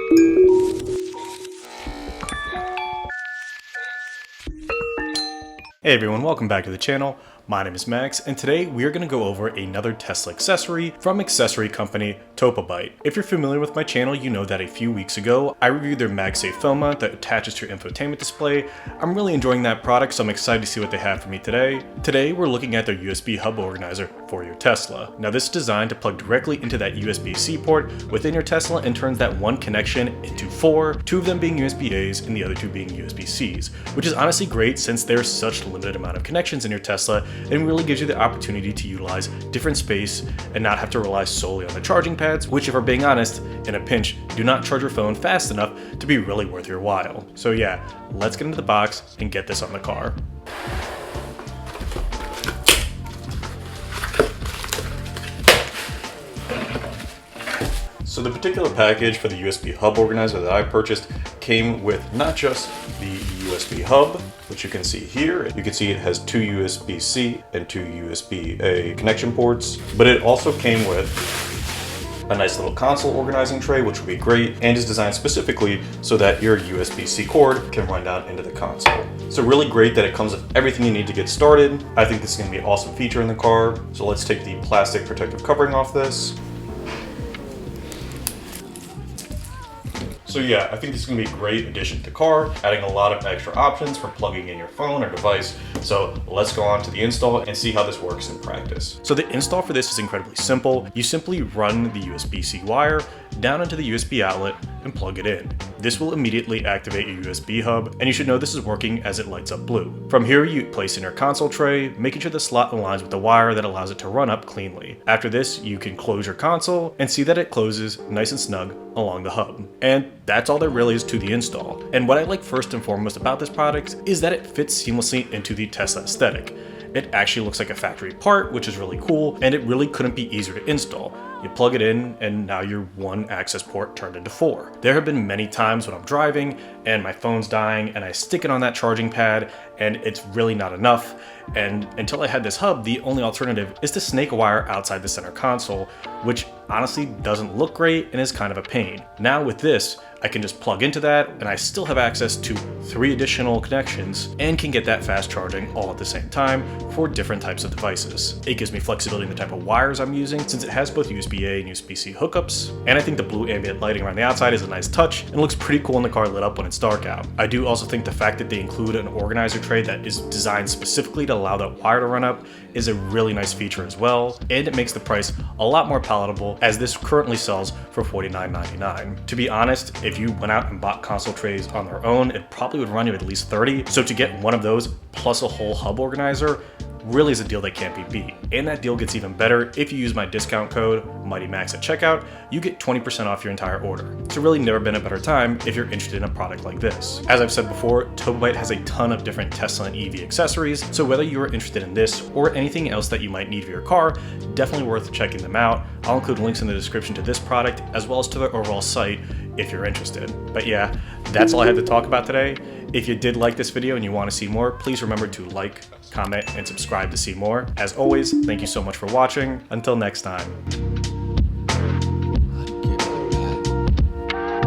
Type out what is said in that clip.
Hey everyone, welcome back to the channel. My name is Max, and today we are going to go over another Tesla accessory from accessory company Topabyte. If you're familiar with my channel, you know that a few weeks ago, I reviewed their MagSafe phone mount that attaches to your infotainment display. I'm really enjoying that product, so I'm excited to see what they have for me today. Today, we're looking at their USB hub organizer for your Tesla. Now, this is designed to plug directly into that USB-C port within your Tesla and turns that one connection into four, two of them being USB-As and the other two being USB-Cs, which is honestly great since there's such a limited amount of connections in your Tesla, and really gives you the opportunity to utilize different space and not have to rely solely on the charging pads, which, if we're being honest, in a pinch, do not charge your phone fast enough to be really worth your while. So yeah, let's get into the box and get this on the car. So the particular package for the USB hub organizer that I purchased came with not just the USB hub, which you can see here. You can see it has two USB-C and two USB-A connection ports, but it also came with a nice little console organizing tray, which will be great and is designed specifically so that your USB-C cord can run down into the console. So really great that it comes with everything you need to get started. I think this is going to be an awesome feature in the car. So let's take the plastic protective covering off this. So yeah, I think this is going to be a great addition to the car, adding a lot of extra options for plugging in your phone or device. So let's go on to the install and see how this works in practice. So the install for this is incredibly simple. You simply run the USB-C wire down into the USB outlet and plug it in. This will immediately activate your USB hub, and you should know this is working as it lights up blue. From here, you place in your console tray, making sure the slot aligns with the wire that allows it to run up cleanly. After this, you can close your console and see that it closes nice and snug along the hub. And that's all there really is to the install. And what I like first and foremost about this product is that it fits seamlessly into the Tesla aesthetic. It actually looks like a factory part, which is really cool, and it really couldn't be easier to install. You plug it in, and now your one access port turned into four. There have been many times when I'm driving and my phone's dying and I stick it on that charging pad and it's really not enough. And until I had this hub, the only alternative is to snake a wire outside the center console, which honestly doesn't look great and is kind of a pain. Now with this, I can just plug into that and I still have access to 3 additional connections and can get that fast charging all at the same time for different types of devices. It gives me flexibility in the type of wires I'm using since it has both USB-A and USB-C hookups, and I think the blue ambient lighting around the outside is a nice touch and looks pretty cool in the car lit up when it's dark out. I do also think the fact that they include an organizer tray that is designed specifically to allow that wire to run up is a really nice feature as well, and it makes the price a lot more palatable as this currently sells for $49.99. To be honest, if you went out and bought console trays on their own, it probably would run you at least $30. So to get one of those plus a whole hub organizer really is a deal that can't be beat. And that deal gets even better if you use my discount code mightymax at checkout. You get 20% off your entire order. It's really never been a better time if you're interested in a product like this. As I've said before, Topabyte has a ton of different Tesla and EV accessories, so whether you are interested in this or anything else that you might need for your car, definitely worth checking them out. I'll include links in the description to this product as well as to their overall site if you're interested. But yeah, that's all I had to talk about today. If you did like this video and you want to see more, please remember to like, comment, and subscribe to see more. As always, thank you so much for watching. Until next time.